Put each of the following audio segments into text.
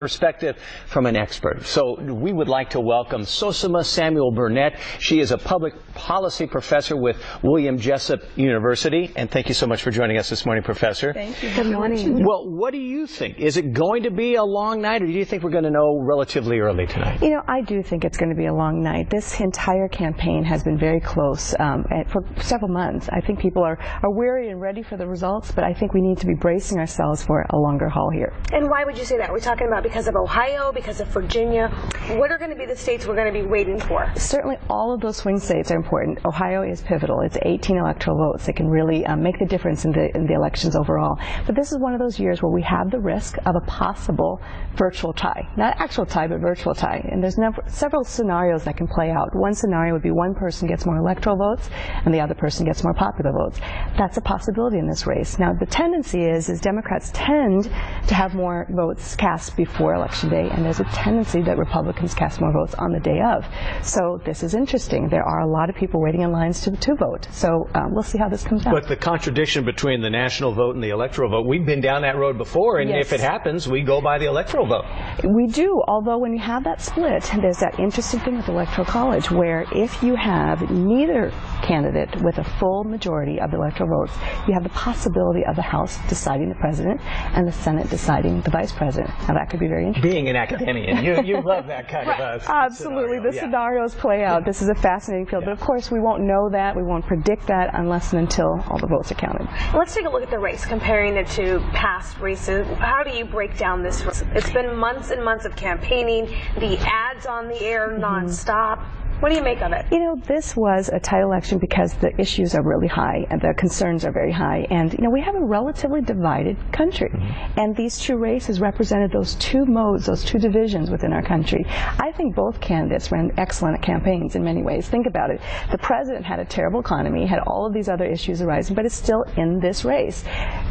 Perspective from an expert. So we would like to welcome Sosamma Samuel Burnett. She is a public policy professor with William Jessup University. And thank you so much for joining us this morning, Professor. Thank you. Good morning. Well, what do you think? Is it going to be a long night, or do you think we're going to know relatively early tonight? You know, I do think it's going to be a long night. This entire campaign has been very close for several months. I think people are weary and ready for the results, but I think we need to be bracing ourselves for a longer haul here. And why would you say that? We're talking about because of Ohio, because of Virginia. What are going to be the states we're going to be waiting for? Certainly all of those swing states are important. Ohio is pivotal. It's 18 electoral votes that can really make the difference in the elections overall. But this is one of those years where we have the risk of a possible virtual tie. Not actual tie, but virtual tie. And there's several scenarios that can play out. One scenario would be one person gets more electoral votes and the other person gets more popular votes. That's a possibility in this race. Now, the tendency is Democrats tend to have more votes cast before Election Day, and there's a tendency that Republicans cast more votes on the day of. So this is interesting. There are a lot of people waiting in lines to vote. So we'll see how this comes out. But the contradiction between the national vote and the electoral vote, we've been down that road before, and yes, if it happens, we go by the electoral vote. We do, although when you have that split, there's that interesting thing with the Electoral College, where if you have neither candidate with a full majority of the electoral votes, you have the possibility of the House deciding the president and the Senate deciding the vice president. Now that could be very interesting. Being an academician, you love that kind of absolutely. scenario. The scenarios play out. Yeah. This is a fascinating field, but of course we won't know that, we won't predict that unless and until all the votes are counted. Let's take a look at the race, comparing it to past races. How do you break down this race? It's been months and months of campaigning, the ads on the air nonstop. What do you make of it? You know, this was a tight election because the issues are really high and the concerns are very high. And, you know, we have a relatively divided country. And these two races represented those two modes, those two divisions within our country. I think both candidates ran excellent campaigns in many ways. Think about it. The president had a terrible economy, had all of these other issues arising, but is still in this race.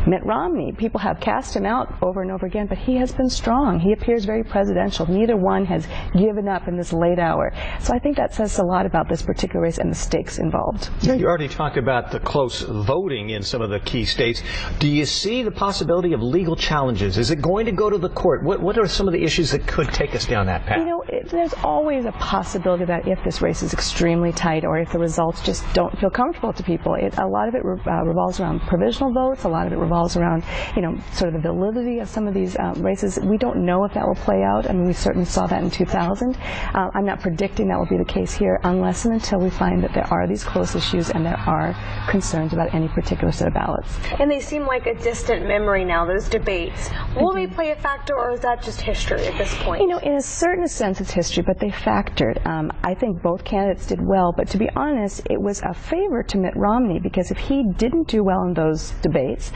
Mitt Romney, people have cast him out over and over again, but he has been strong. He appears very presidential. Neither one has given up in this late hour. So I think that says a lot about this particular race and the stakes involved. Yeah, you already talked about the close voting in some of the key states. Do you see the possibility of legal challenges? Is it going to go to the court? What are some of the issues that could take us down that path? You know, there's always a possibility that if this race is extremely tight or if the results just don't feel comfortable to people, a lot of it revolves around provisional votes. A lot of it revolves around, you know, sort of the validity of some of these races. We don't know if that will play out. I mean, we certainly saw that in 2000. I'm not predicting that will be the case here unless and until we find that there are these close issues and there are concerns about any particular set of ballots. And they seem like a distant memory now, those debates. Will they play a factor, or is that just history at this point? You know, in a certain sense it's history, but they factored. I think both candidates did well, but to be honest, it was a favor to Mitt Romney, because if he didn't do well in those debates,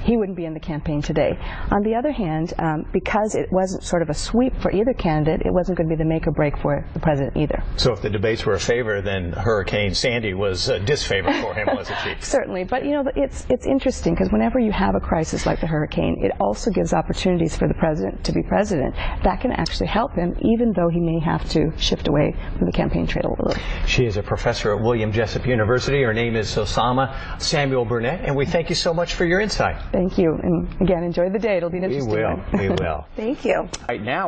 he wouldn't be in the campaign today. On the other hand, because it wasn't sort of a sweep for either candidate, it wasn't going to be the make or break for the president either. So if the debates were a favor, then Hurricane Sandy was a disfavor for him, wasn't she? Certainly, but you know, it's interesting because whenever you have a crisis like the hurricane, it also gives opportunities for the president to be president. That can actually help him, even though he may have to shift away from the campaign trail a little. She is a professor at William Jessup University. Her name is Sosamma Samuel Burnett, and we thank you so much for your insight. Thank you, and again, enjoy the day. It'll be an interesting one. We will. Thank you. Right now.